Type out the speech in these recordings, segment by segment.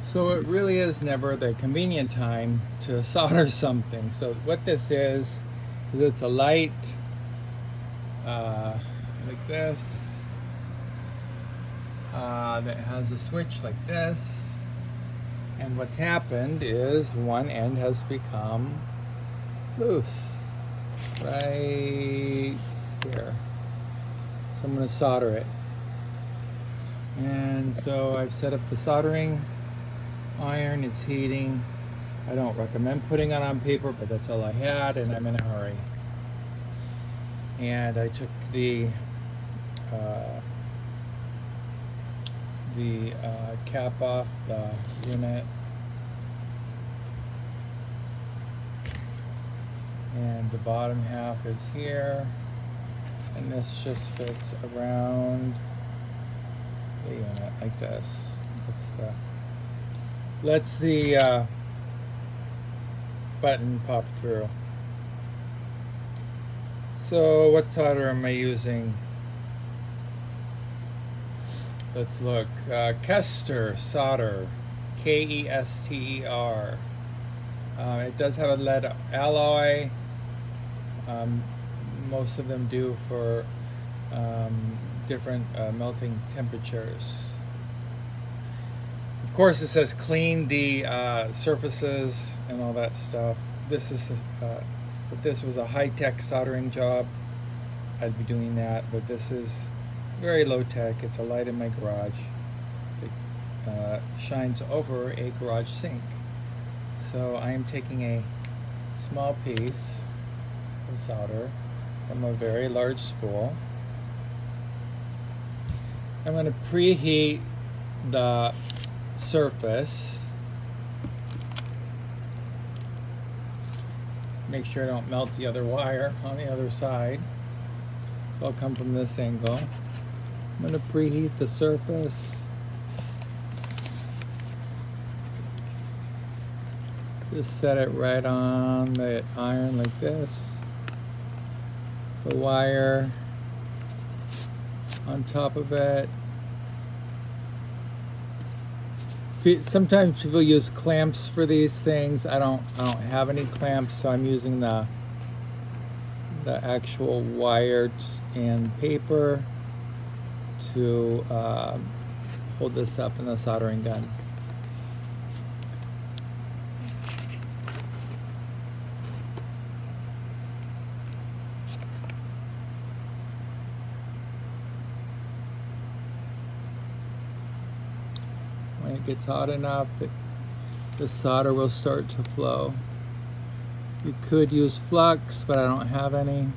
So it really is never the convenient time to solder something. So what this is it's a light like this that has a switch like this. And what's happened is one end has become loose right here. So I'm going to solder it. And so I've set up the soldering iron, it's heating. I don't recommend putting it on paper, but that's all I had, and I'm in a hurry. And I took the cap off the unit, and the bottom half is here, and this just fits around the unit like this. Lets the button pop through. So what solder am I using? Let's look. Kester solder, Kester. It does have a lead alloy. Most of them do for different melting temperatures. Of course, it says clean the surfaces and all that stuff. This is if this was a high-tech soldering job, I'd be doing that. But this is very low-tech. It's a light in my garage. It shines over a garage sink. So I am taking a small piece of solder from a very large spool. I'm going to preheat the surface. Make sure I don't melt the other wire on the other side. So I'll come from this angle. I'm going to preheat the surface. Just set it right on the iron like this. The wire on top of it. Sometimes people use clamps for these things. I don't have any clamps, so I'm using the actual wire and paper to hold this up in the soldering gun. When it gets hot enough, the solder will start to flow. You could use flux, but I don't have any.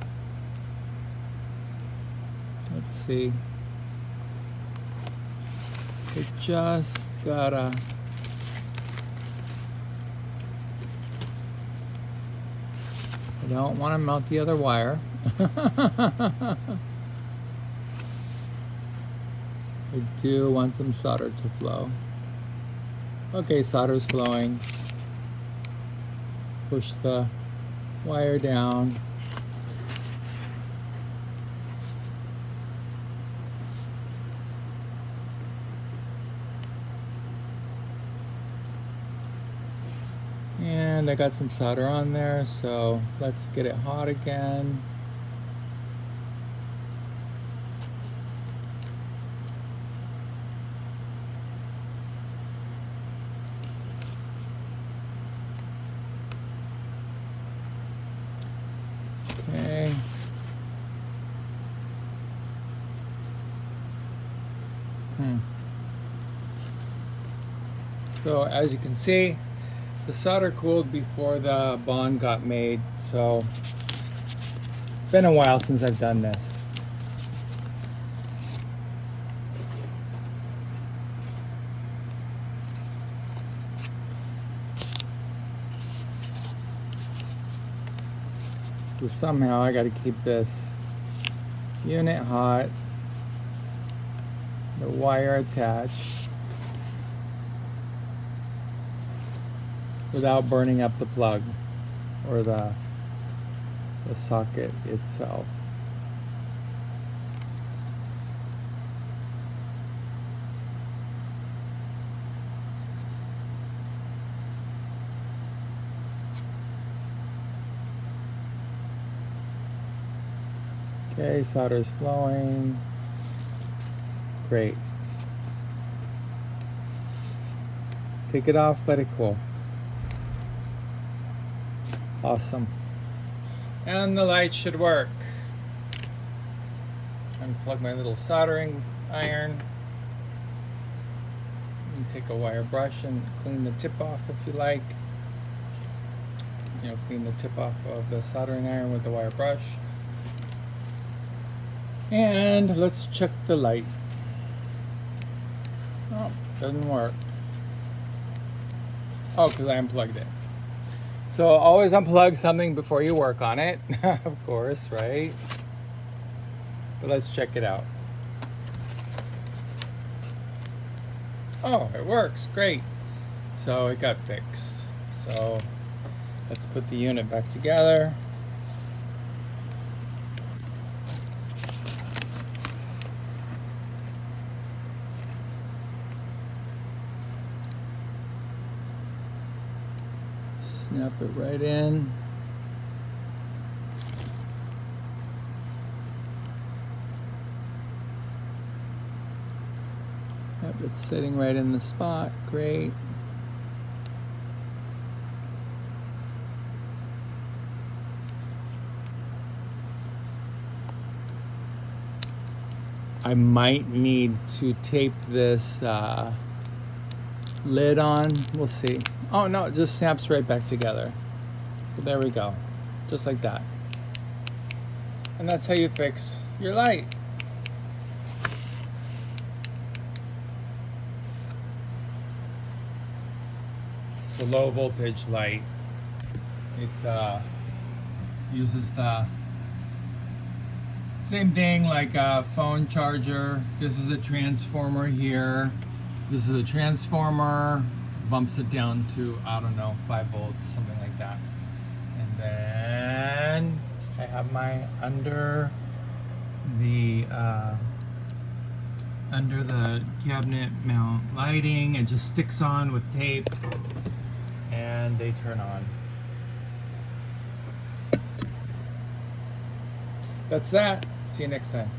Let's see. It just gotta I don't want to melt the other wire. I do want some solder to flow. Okay, solder's flowing. Push the wire down. And I got some solder on there, so let's get it hot again. Okay. So as you can see, the solder cooled before the bond got made, so it's been a while since I've done this. So somehow I got to keep this unit hot, the wire attached, without burning up the plug or the socket itself. Okay, solder's flowing. Great. Take it off, let it cool. Awesome. And the light should work. Unplug my little soldering iron. And take a wire brush and clean the tip off if you like. You know, clean the tip off of the soldering iron with the wire brush. And let's check the light. Oh, doesn't work. Oh, because I unplugged it. So always unplug something before you work on it, of course, right? But let's check it out. Oh, it works, great. So it got fixed. So let's put the unit back together. Snap it right in. Yep, it's sitting right in the spot. Great. I might need to tape this lid on. We'll see. Oh no, it just snaps right back together. So there we go. Just like that. And that's how you fix your light. It's a low voltage light. It's uses the same thing like a phone charger. This is a transformer here. This is a transformer, bumps it down to, I don't know, 5 volts, something like that. And then I have my under the cabinet mount lighting. It just sticks on with tape and they turn on. That's that. See you next time.